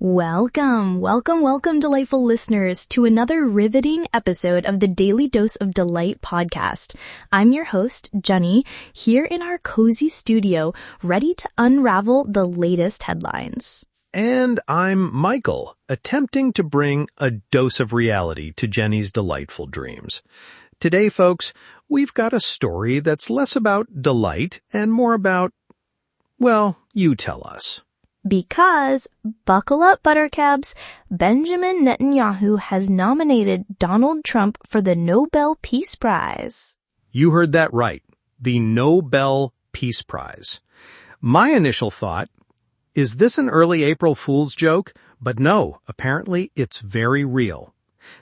Welcome, delightful listeners, to another riveting episode of the Daily Dose of Delight podcast. I'm your host, Jenny, here in our cozy studio, ready to unravel the latest headlines. And I'm Michael, attempting to bring a dose of reality to Jenny's delightful dreams. Today, folks, we've got a story that's less about delight and more about, well, you tell us. Because, buckle up, buttercaps, Benjamin Netanyahu has nominated Donald Trump for the Nobel Peace Prize. You heard that right. The Nobel Peace Prize. My initial thought, is this an early April Fool's joke? But no, apparently it's very real.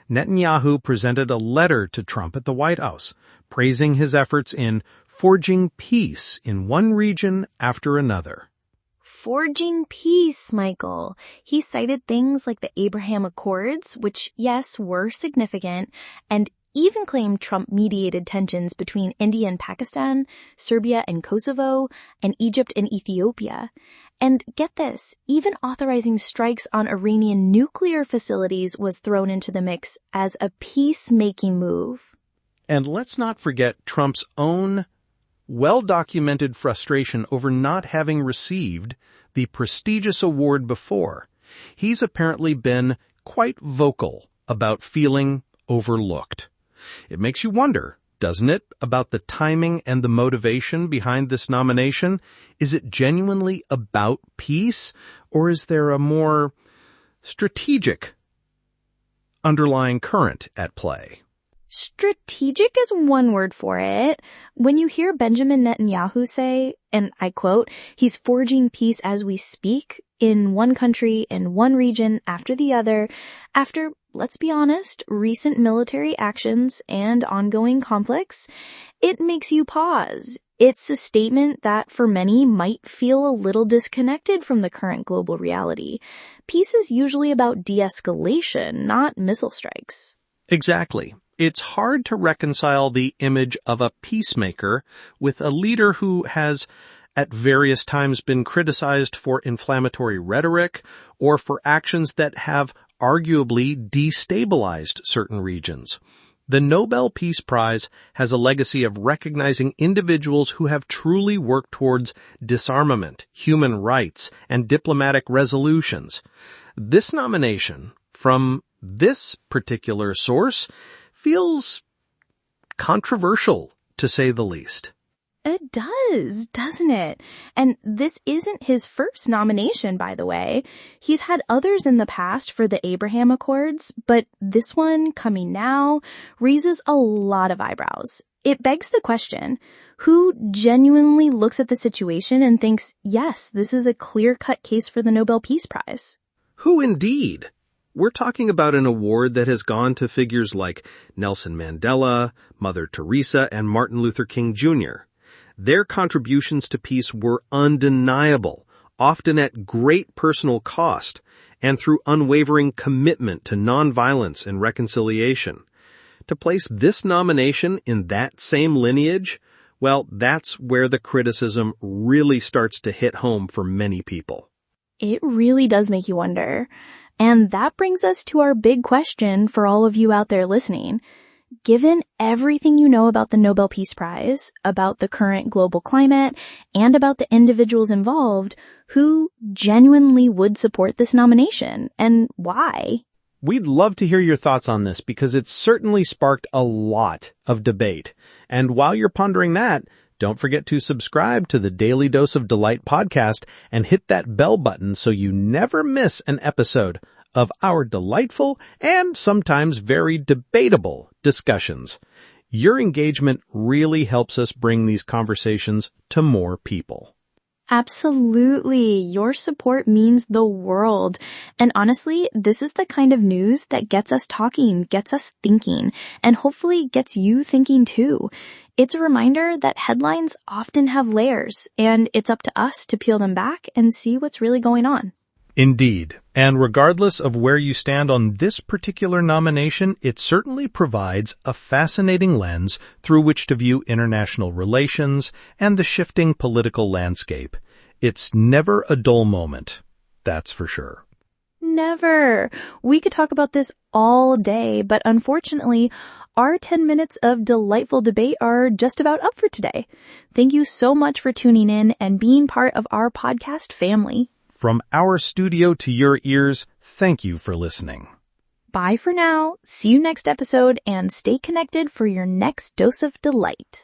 Netanyahu presented a letter to Trump at the White House, praising his efforts in forging peace in one region after another. Forging peace, Michael. He cited things like the Abraham Accords, which, yes, were significant, and even claimed Trump mediated tensions between India and Pakistan, Serbia and Kosovo, and Egypt and Ethiopia. And get this, even authorizing strikes on Iranian nuclear facilities was thrown into the mix as a peacemaking move. And let's not forget Trump's own well-documented frustration over not having received the prestigious award before. He's apparently been quite vocal about feeling overlooked. It makes you wonder, doesn't it, about the timing and the motivation behind this nomination? Is it genuinely about peace, or is there a more strategic underlying current at play? Strategic is one word for it. When you hear Benjamin Netanyahu say, and I quote, he's forging peace as we speak in one country, in one region after the other, after, let's be honest, recent military actions and ongoing conflicts, it makes you pause. It's a statement that for many might feel a little disconnected from the current global reality. Peace is usually about de-escalation, not missile strikes. Exactly. It's hard to reconcile the image of a peacemaker with a leader who has at various times been criticized for inflammatory rhetoric or for actions that have arguably destabilized certain regions. The Nobel Peace Prize has a legacy of recognizing individuals who have truly worked towards disarmament, human rights, and diplomatic resolutions. This nomination from this particular source feels controversial, to say the least. It does, doesn't it? And this isn't his first nomination, by the way. He's had others in the past for the Abraham Accords, but this one, coming now, raises a lot of eyebrows. It begs the question, who genuinely looks at the situation and thinks, yes, this is a clear-cut case for the Nobel Peace Prize? Who indeed? We're talking about an award that has gone to figures like Nelson Mandela, Mother Teresa, and Martin Luther King Jr. Their contributions to peace were undeniable, often at great personal cost, and through unwavering commitment to nonviolence and reconciliation. To place this nomination in that same lineage, well, that's where the criticism really starts to hit home for many people. It really does make you wonder. And that brings us to our big question for all of you out there listening. Given everything you know about the Nobel Peace Prize, about the current global climate, and about the individuals involved, who genuinely would support this nomination, and why? We'd love to hear your thoughts on this because it's certainly sparked a lot of debate. And while you're pondering that, don't forget to subscribe to the Daily Dose of Delight podcast and hit that bell button so you never miss an episode of our delightful and sometimes very debatable discussions. Your engagement really helps us bring these conversations to more people. Absolutely. Your support means the world. And honestly, this is the kind of news that gets us talking, gets us thinking, and hopefully gets you thinking too. It's a reminder that headlines often have layers, and it's up to us to peel them back and see what's really going on. Indeed. And regardless of where you stand on this particular nomination, it certainly provides a fascinating lens through which to view international relations and the shifting political landscape. It's never a dull moment, that's for sure. Never. We could talk about this all day, but unfortunately, our 10 minutes of delightful debate are just about up for today. Thank you so much for tuning in and being part of our podcast family. From our studio to your ears, thank you for listening. Bye for now. See you next episode and stay connected for your next dose of delight.